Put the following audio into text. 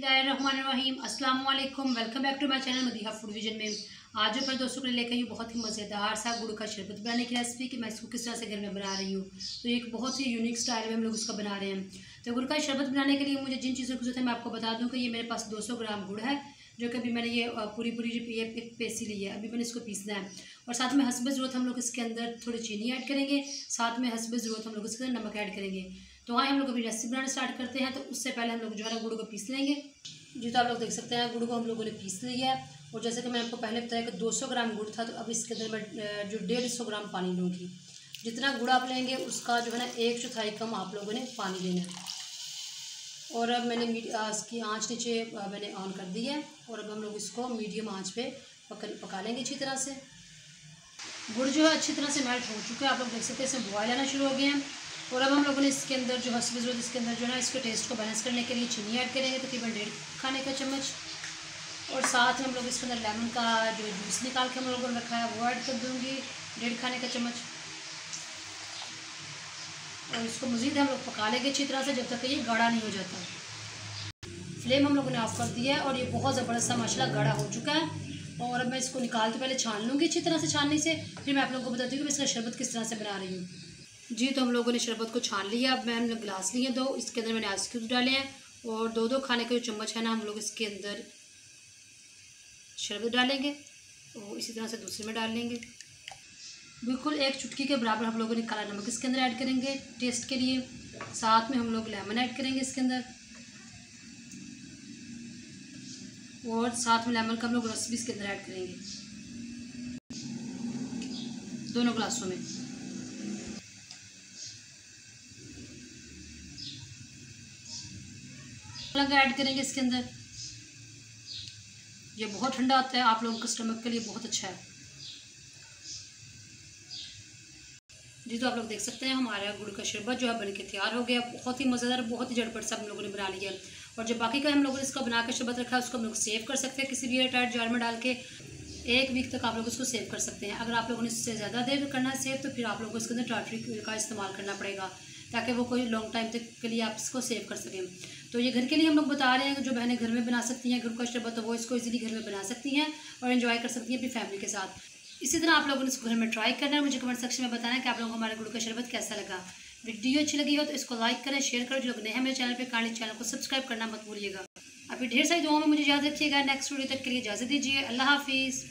बिस्मिल्लाहिर्रहमानिर्रहीम अस्सलाम वालेकुम। Welcome back to my channel Madiha food vision में आज मैं दोस्तों के लिए लेकर आई हूँ बहुत ही मज़ेदार सा गुड़ का शरबत बनाने की रेसिपी कि मैं इसको किस तरह से घर में बना रही हूँ। तो एक बहुत ही यूनिक स्टाइल में हम लोग इसको बना रहे हैं। तो गुड़ का शरबत बनाने के लिए मुझे जिन चीज़ों की जरूरत है मैं आपको बता दूँ कि ये मेरे पास 200 ग्राम गुड़ है, जो कि अभी मैंने ये पूरी ये एक पेसी ली है। अभी मैंने इसको पीसना है और साथ में हस्ब ज़रूरत हम लोग इसके अंदर थोड़ी चीनी ऐड करेंगे, साथ में हस्ब ज़रूरत हम लोग इसके अंदर नमक ऐड करेंगे। तो हाँ, हम लोग अभी रेसिपी बनाना स्टार्ट करते हैं। तो उससे पहले हम लोग जो है ना गुड़ को पीस लेंगे। जी, तो आप लोग देख सकते हैं गुड़ को हम लोगों ने पीस लिया है। और जैसे कि मैं आपको पहले बताया कि 200 ग्राम गुड़ था, तो अब इसके अंदर मैं जो 150 ग्राम पानी लूँगी। जितना गुड़ आप लेंगे उसका जो है ना 1/4 कम आप लोगों ने पानी लेना है। और अब मैंने इसकी आँच नीचे मैंने ऑन कर दी है और अब हम लोग इसको मीडियम आँच पे पका लेंगे अच्छी तरह से। गुड़ जो है अच्छी तरह से मेल्ट हो चुका है, आप लोग देख सकते हैं इसमें बॉयल आना शुरू हो गए हैं। और अब हम लोगों ने इसके अंदर जो हस्ब ज़रूरत इसके अंदर जो है ना इसके टेस्ट को बैलेंस करने के लिए चीनी ऐड करेंगे, तकरीबन 1.5 खाने का चम्मच। और साथ में हम लोग इसके अंदर लेमन का जो जूस निकाल के हम लोगों ने रखा है वो ऐड कर दूँगी 1.5 खाने का चम्मच। और इसको मज़ीद हम लोग पका लेंगे अच्छी तरह से जब तक ये गाढ़ा नहीं हो जाता। फ्लेम हम लोगों ने ऑफ कर दिया है और ये बहुत ज़बरदस्त सा माशाल्लाह गाढ़ा हो चुका है। और अब मैं इसको निकाल के पहले छान लूँगी अच्छी तरह से छानने से, फिर मैं आप लोगों को बताती हूँ कि मैं इसका शरबत किस तरह से बना रही हूँ। जी, तो हम लोगों ने शरबत को छान लिया। अब मैंने गिलास लिए 2, इसके अंदर मैंने आइस क्यूब डाले हैं और 2-2 खाने के जो चम्मच है ना हम लोग इसके अंदर शरबत डालेंगे और इसी तरह से दूसरे में डाल लेंगे। बिल्कुल 1 चुटकी के बराबर हम लोगों ने काला नमक इसके अंदर ऐड करेंगे टेस्ट के लिए। साथ में हम लोग लेमन ऐड करेंगे इसके अंदर और साथ में लेमन का हम लोग रस भी इसके अंदर ऐड करेंगे दोनों गिलासों में। लगा ऐड करेंगे इसके अंदर। ये बहुत ठंडा होता है, आप लोगों के स्टमक के लिए बहुत अच्छा है। जी, तो आप लोग देख सकते हैं हमारा गुड़ का शरबत जो है बनके तैयार हो गया। बहुत ही मज़ेदार, बहुत ही झटपट से हम लोगों ने बना लिया। और जो बाकी का हम लोगों ने इसका बना के शरबत रखा है उसको हम लोग सेव कर सकते हैं किसी भी एयरटाइट जार में डाल के। 1 वीक तक आप लोग उसको सेव कर सकते हैं। अगर आप लोगों ने इससे ज़्यादा देर करना है सेव, तो फिर आप लोगों को इसके अंदर टाटरी का इस्तेमाल करना पड़ेगा ताकि वो कोई लॉन्ग टाइम तक के लिए आप इसको सेव कर सकें। तो ये घर के लिए हम लोग बता रहे हैं कि जो बहनें घर में बना सकती हैं गुड़ का शरबत, तो वो इसको इजीली घर में बना सकती हैं और एंजॉय कर सकती हैं अपनी फैमिली के साथ। इसी तरह आप लोगों ने इसको घर में ट्राई करना है। मुझे कमेंट सेक्शन में बताना है कि आप लोगों को हमारे गुड़ का शरबत कैसा लगा। वीडियो अच्छी लगी हो तो इसको लाइक करें, शेयर करें। जो लोग नए हैं मेरे चैनल पे काइंडली चैनल को सब्सक्राइब करना मत भूलिएगा। अभी ढेर सारी दुआओं में मुझे याद रखिएगा। नेक्स्ट वीडियो तक के लिए इजाज़त दीजिए। अल्लाह हाफिज़।